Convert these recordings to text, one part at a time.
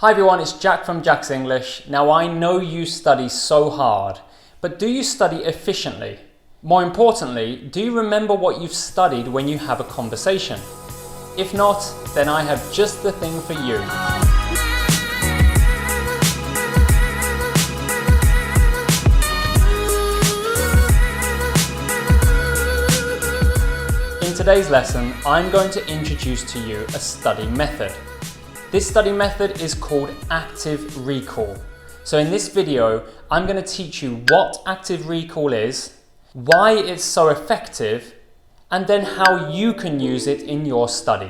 Hi everyone, it's Jack from Jack's English. Now I know you study so hard, but do you study efficiently? More importantly, do you remember what you've studied when you have a conversation? If not, then I have just the thing for you. In today's lesson, I'm going to introduce to you a study method. This study method is called active recall. So in this video, I'm going to teach you what active recall is, why it's so effective, and then how you can use it in your study.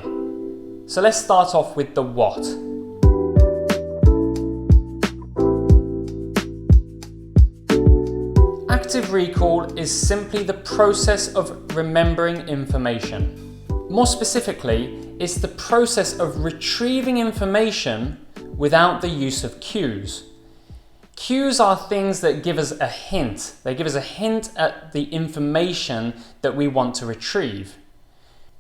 So let's start off with the what. Active recall is simply the process of remembering information. More specifically, it's the process of retrieving information without the use of cues. Cues are things that give us a hint. They give us a hint at the information that we want to retrieve.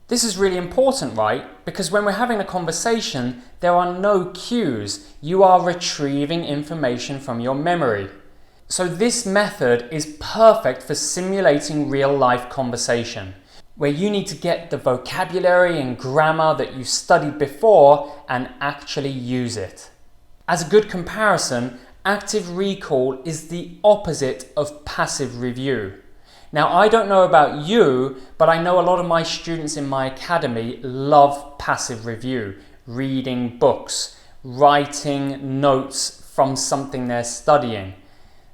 This is really important, right? Because when we're having a conversation, there are no cues. You are retrieving information from your memory. So this method is perfect for simulating real-life conversation, where you need to get the vocabulary and grammar that you studied before and actually use it. As a good comparison, active recall is the opposite of passive review. Now, I don't know about you, but I know a lot of my students in my academy love passive review, reading books, writing notes from something they're studying.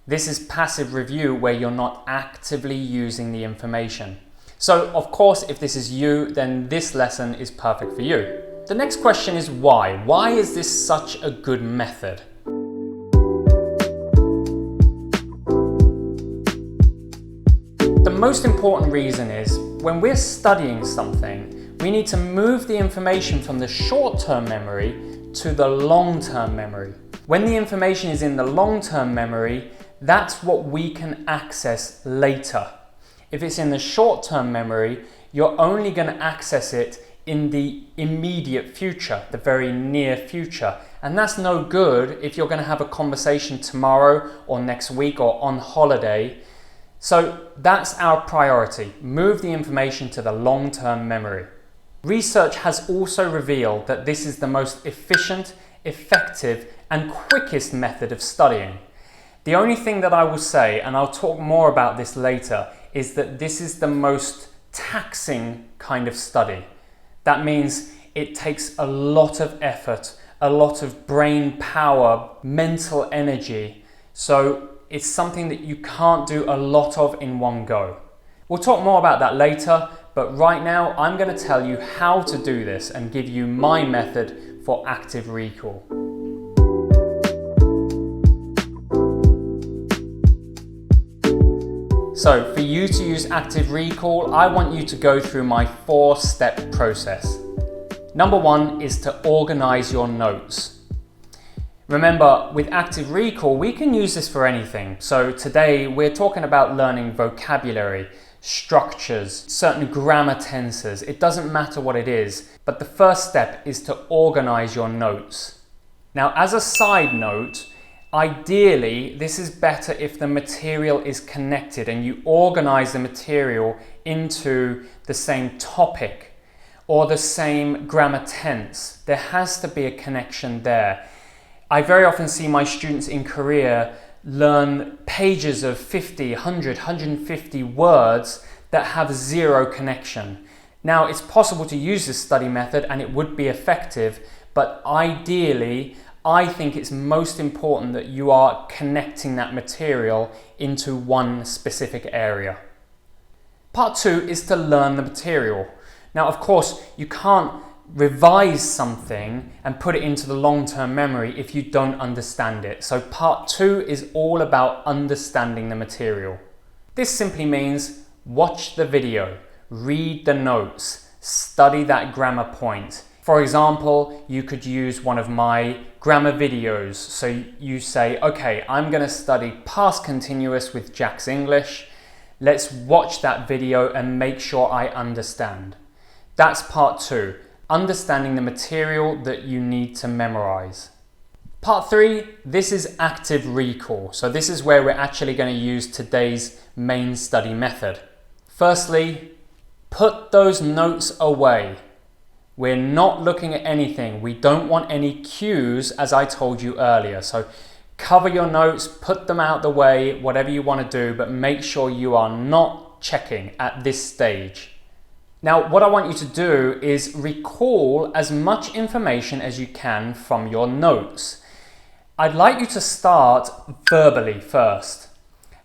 This is passive review where you're not actively using the information. So, of course, if this is you, then this lesson is perfect for you. The next question is why? Why is this such a good method? The most important reason is when we're studying something, we need to move the information from the short-term memory to the long-term memory. When the information is in the long-term memory, that's what we can access later. If it's in the short-term memory, you're only going to access it in the immediate future, the very near future. And that's no good if you're going to have a conversation tomorrow or next week or on holiday. So that's our priority. Move the information to the long-term memory. Research has also revealed that this is the most efficient, effective, and quickest method of studying. The only thing that I will say, and I'll talk more about this later, is that this is the most taxing kind of study. That means it takes a lot of effort, a lot of brain power, mental energy. So it's something that you can't do a lot of in one go. We'll talk more about that later, but right now I'm going to tell you how to do this and give you my method for active recall. So for you to use active recall, I want you to go through my 4-step process. Number 1 is to organize your notes. Remember, with active recall, we can use this for anything. So today we're talking about learning vocabulary, structures, certain grammar tenses. It doesn't matter what it is, but the first step is to organize your notes. Now, as a side note, ideally, this is better if the material is connected and you organize the material into the same topic or the same grammar tense. There has to be a connection there. I very often see my students in Korea learn pages of 50, 100, 150 words that have zero connection. Now, it's possible to use this study method and it would be effective, but ideally, I think it's most important that you are connecting that material into one specific area. Part 2 is to learn the material. Now, of course, you can't revise something and put it into the long-term memory if you don't understand it. So part 2 is all about understanding the material. This simply means watch the video, read the notes, study that grammar point. For example, you could use one of my grammar videos. So you say, okay, I'm going to study past continuous with Jack's English. Let's watch that video and make sure I understand. That's part 2, understanding the material that you need to memorize. Part 3, this is active recall. So this is where we're actually going to use today's main study method. Firstly, put those notes away. We're not looking at anything. We don't want any cues, as I told you earlier. So cover your notes, put them out the way, whatever you want to do, but make sure you are not checking at this stage. Now, what I want you to do is recall as much information as you can from your notes. I'd like you to start verbally first.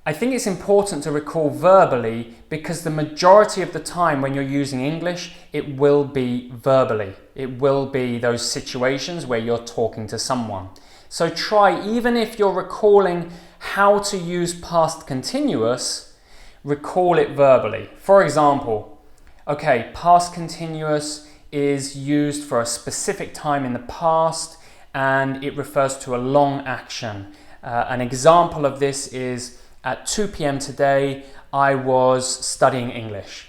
I think it's important to recall verbally because the majority of the time when you're using English, it will be verbally. It will be those situations where you're talking to someone. So try, even if you're recalling how to use past continuous, recall it verbally. For example, okay, past continuous is used for a specific time in the past and it refers to a long action. An example of this is at 2 p.m. today, I was studying English.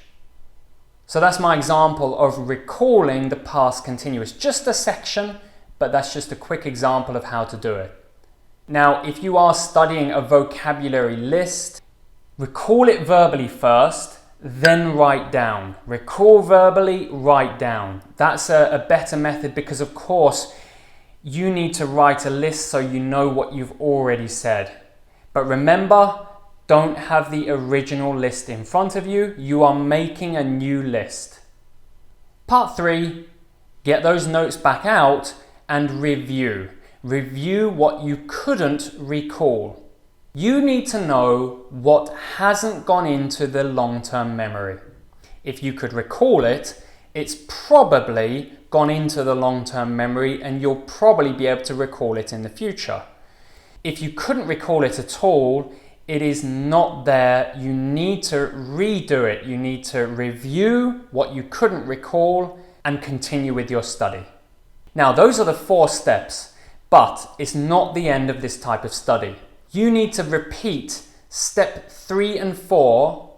So that's my example of recalling the past continuous. Just a section, but that's just a quick example of how to do it. Now, if you are studying a vocabulary list, recall it verbally first, then write down. Recall verbally, write down. That's a better method because, of course, you need to write a list so you know what you've already said. But remember, don't have the original list in front of you. You are making a new list. Part 3, get those notes back out and review. Review what you couldn't recall. You need to know what hasn't gone into the long-term memory. If you could recall it, it's probably gone into the long-term memory and you'll probably be able to recall it in the future. If you couldn't recall it at all, it is not there. You need to redo it. You need to review what you couldn't recall and continue with your study. Now, those are the 4 steps, but it's not the end of this type of study. You need to repeat step 3 and 4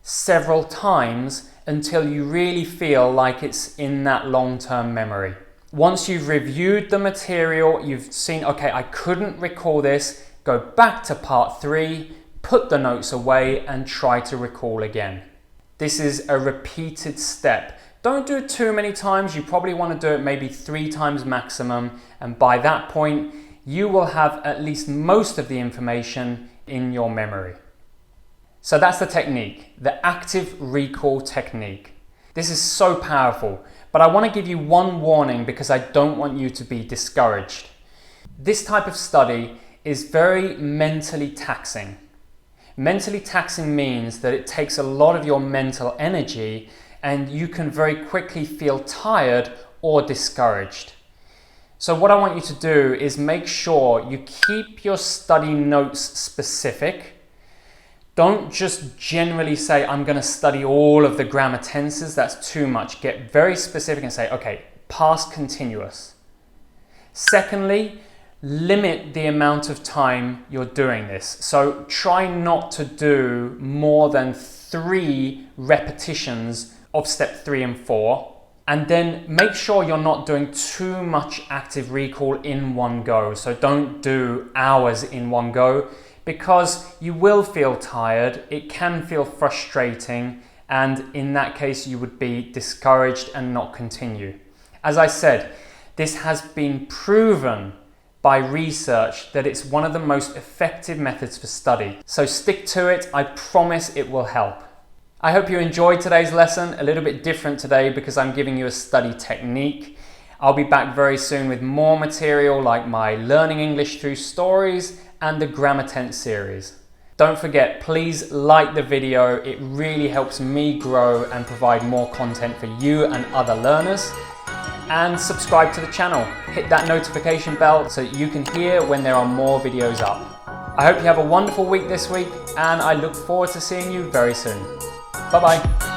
several times until you really feel like it's in that long-term memory. Once you've reviewed the material, you've seen, okay, I couldn't recall this, go back to part 3, put the notes away and try to recall again. This is a repeated step. Don't do it too many times. You probably want to do it maybe 3 times maximum. And by that point, you will have at least most of the information in your memory. So that's the technique, the active recall technique. This is so powerful, but I want to give you one warning because I don't want you to be discouraged. This type of study is very mentally taxing. Mentally taxing means that it takes a lot of your mental energy and you can very quickly feel tired or discouraged. So what I want you to do is make sure you keep your study notes specific. Don't just generally say, I'm going to study all of the grammar tenses. That's too much. Get very specific and say, okay, past continuous. Secondly, limit the amount of time you're doing this. So try not to do more than 3 repetitions of step 3 and 4. And then make sure you're not doing too much active recall in one go. So don't do hours in one go, because you will feel tired, it can feel frustrating, and in that case you would be discouraged and not continue. As I said, this has been proven by research that it's one of the most effective methods for study. So stick to it, I promise it will help. I hope you enjoyed today's lesson, a little bit different today because I'm giving you a study technique. I'll be back very soon with more material like my Learning English Through Stories and the Grammar Tense series. Don't forget, please like the video. It really helps me grow and provide more content for you and other learners. And subscribe to the channel. Hit that notification bell so that you can hear when there are more videos up. I hope you have a wonderful week this week and I look forward to seeing you very soon. Bye-bye.